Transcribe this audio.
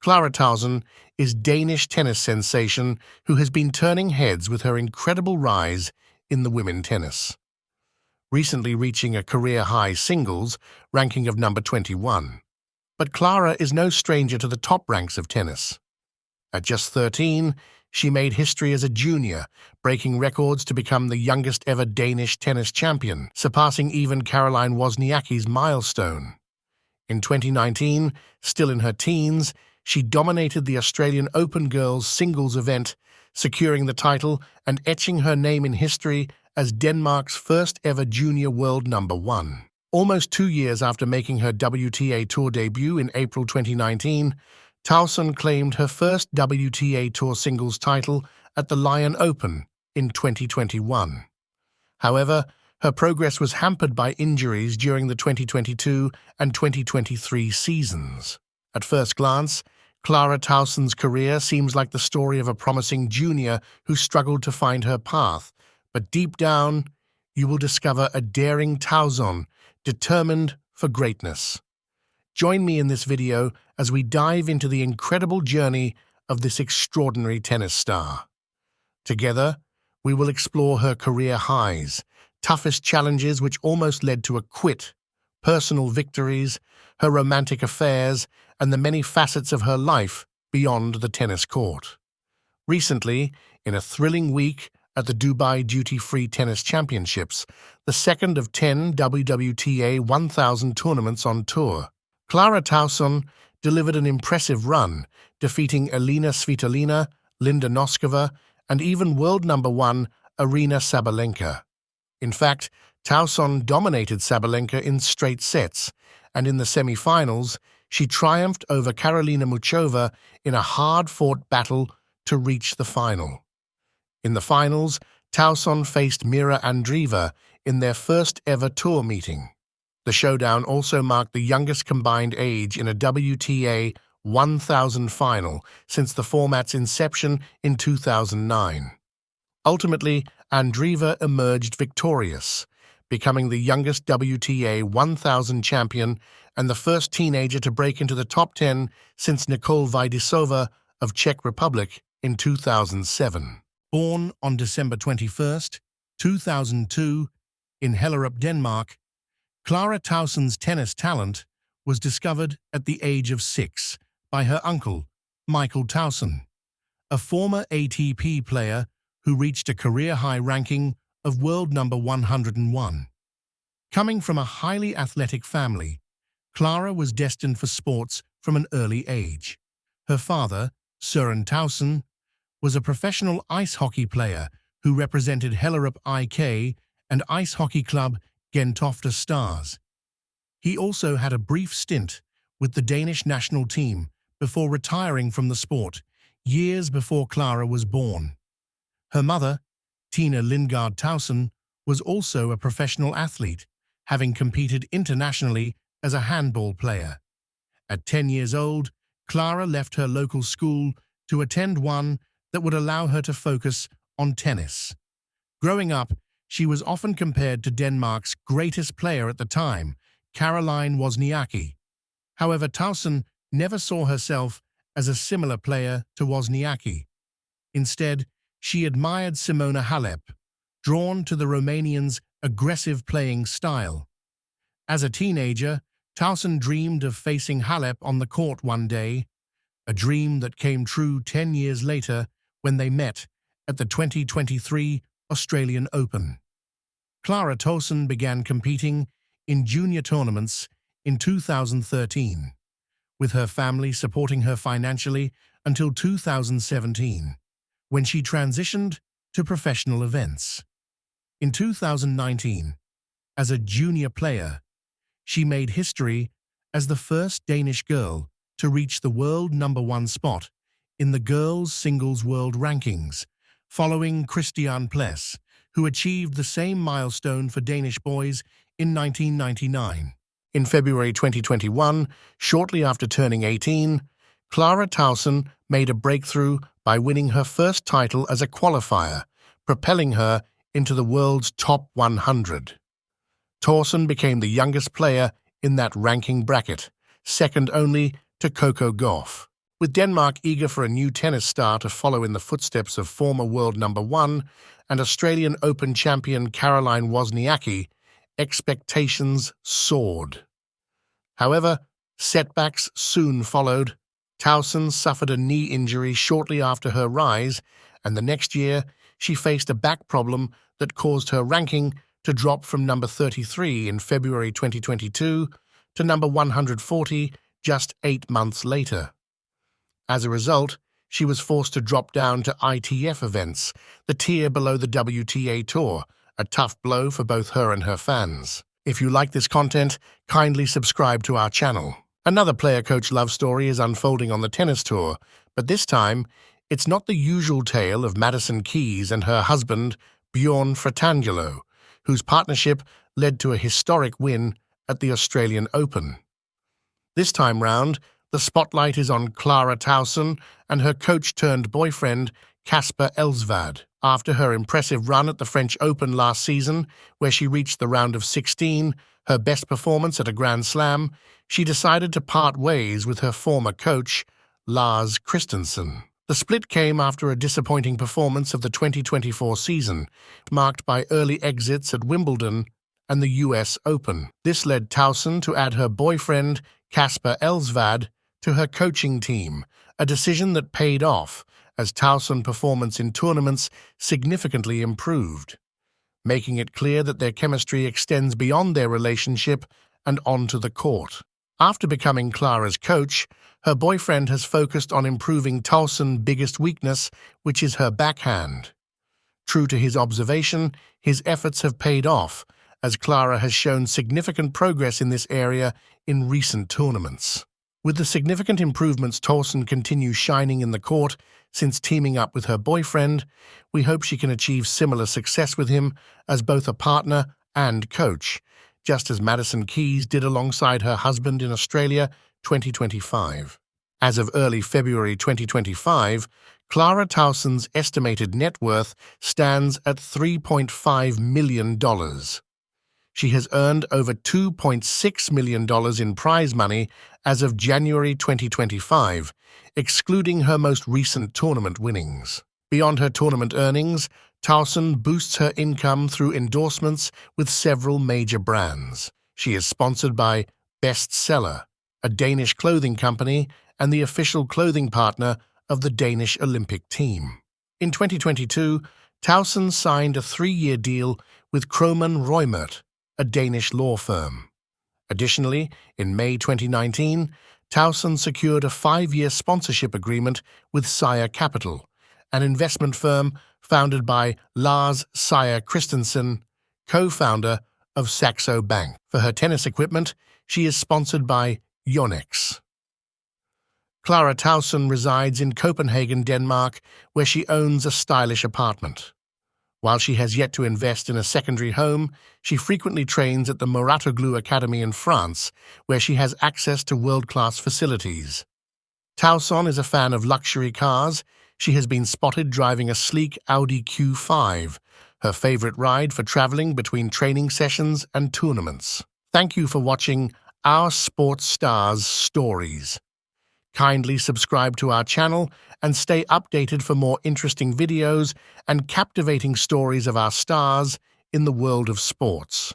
Clara Tauson is Danish tennis sensation who has been turning heads with her incredible rise in the women's tennis, recently reaching a career-high singles ranking of number 21. But Clara is no stranger to the top ranks of tennis. At just 13, she made history as a junior, breaking records to become the youngest ever Danish tennis champion, surpassing even Caroline Wozniacki's milestone. In 2019, still in her teens, she dominated the Australian Open girls singles event, securing the title and etching her name in history as Denmark's first ever junior world number 1. Almost 2 years after making her WTA Tour debut in April 2019, Tauson claimed her first WTA Tour singles title at the Lyon Open in 2021. However, her progress was hampered by injuries during the 2022 and 2023 seasons. At first glance, Clara Tauson's career seems like the story of a promising junior who struggled to find her path, but deep down, you will discover a daring Tauson determined for greatness. Join me in this video as we dive into the incredible journey of this extraordinary tennis star. Together, we will explore her career highs, toughest challenges which almost led to a quit, personal victories, her romantic affairs, and the many facets of her life beyond the tennis court. Recently, in a thrilling week at the Dubai Duty-Free Tennis Championships, the second of 10 WTA 1000 tournaments on tour, Clara Tauson delivered an impressive run, defeating Elena Svitolina, Linda Noskova, and even world number 1 Aryna Sabalenka. In fact, Tauson dominated Sabalenka in straight sets, and in the semi-finals, she triumphed over Karolina Muchova in a hard-fought battle to reach the final. In the finals, Tauson faced Mira Andreeva in their first-ever tour meeting. The showdown also marked the youngest combined age in a WTA 1000 final since the format's inception in 2009. Ultimately, Andreeva emerged victorious, becoming the youngest WTA 1000 champion and the first teenager to break into the top 10 since Nicole Vaidisova of Czech Republic in 2007. Born on December 21, 2002, in Hellerup, Denmark, Clara Tauson's tennis talent was discovered at the age of 6 by her uncle, Michael Tauson, a former ATP player who reached a career-high ranking of world number 101. Coming from a highly athletic family, Clara was destined for sports from an early age. Her father, Søren Tauson, was a professional ice hockey player who represented Hellerup IK and ice hockey club Gentofte Stars. He also had a brief stint with the Danish national team before retiring from the sport, years before Clara was born. Her mother, Tina Lindgaard Tauson, was also a professional athlete, having competed internationally as a handball player. At 10 years old, Clara left her local school to attend one that would allow her to focus on tennis. Growing up, she was often compared to Denmark's greatest player at the time, Caroline Wozniacki. However, Tauson never saw herself as a similar player to Wozniacki. Instead, she admired Simona Halep, drawn to the Romanian's aggressive playing style. As a teenager, Tauson dreamed of facing Halep on the court one day, a dream that came true 10 years later when they met at the 2023 Australian Open. Clara Tauson began competing in junior tournaments in 2013, with her family supporting her financially until 2017, when she transitioned to professional events. In 2019, as a junior player, she made history as the first Danish girl to reach the world number 1 spot in the girls' singles world rankings, following Christian Pless, who achieved the same milestone for Danish boys in 1999. In February 2021, shortly after turning 18, Clara Tauson made a breakthrough by winning her first title as a qualifier, propelling her into the world's top 100. Tauson became the youngest player in that ranking bracket, second only to Coco Gauff. With Denmark eager for a new tennis star to follow in the footsteps of former world number one and Australian Open champion Caroline Wozniacki, expectations soared. However, setbacks soon followed. Tauson suffered a knee injury shortly after her rise, and the next year she faced a back problem that caused her ranking to drop from number 33 in February 2022 to number 140 just 8 months later. As a result, she was forced to drop down to ITF events, the tier below the WTA Tour, a tough blow for both her and her fans. If you like this content, kindly subscribe to our channel. Another player-coach love story is unfolding on the tennis tour, but this time, it's not the usual tale of Madison Keys and her husband, Bjorn Fratangelo, whose partnership led to a historic win at the Australian Open. This time round, the spotlight is on Clara Tauson and her coach-turned-boyfriend, Casper Ellsvad. After her impressive run at the French Open last season, where she reached the round of 16, her best performance at a Grand Slam, she decided to part ways with her former coach, Lars Christensen. The split came after a disappointing performance of the 2024 season, marked by early exits at Wimbledon and the US Open. This led Tauson to add her boyfriend, Casper Ellsvad, to her coaching team, a decision that paid off as Tauson performance in tournaments significantly improved, making it clear that their chemistry extends beyond their relationship and onto the court. After becoming Clara's coach, her boyfriend has focused on improving Tauson's biggest weakness, which is her backhand. True to his observation, his efforts have paid off, as Clara has shown significant progress in this area in recent tournaments. With the significant improvements Tauson continues shining in the court since teaming up with her boyfriend, we hope she can achieve similar success with him as both a partner and coach, just as Madison Keys did alongside her husband in Australia 2025. As of early February 2025, Clara Tauson's estimated net worth stands at $3.5 million. She has earned over $2.6 million in prize money as of January 2025, excluding her most recent tournament winnings. Beyond her tournament earnings, Tauson boosts her income through endorsements with several major brands. She is sponsored by Bestseller, a Danish clothing company and the official clothing partner of the Danish Olympic team. In 2022, Tauson signed a 3-year deal with Kromann Reumert, a Danish law firm. Additionally, in May 2019, Tauson secured a 5-year sponsorship agreement with Sire Capital, an investment firm founded by Lars Seier Christensen, co-founder of Saxo Bank. For her tennis equipment, she is sponsored by Yonex. Clara Tauson resides in Copenhagen, Denmark, where she owns a stylish apartment. While she has yet to invest in a secondary home, she frequently trains at the Mouratoglou Academy in France, where she has access to world-class facilities. Tauson is a fan of luxury cars. She has been spotted driving a sleek Audi Q5, her favorite ride for traveling between training sessions and tournaments. Thank you for watching Our Sports Stars Stories. Kindly subscribe to our channel and stay updated for more interesting videos and captivating stories of our stars in the world of sports.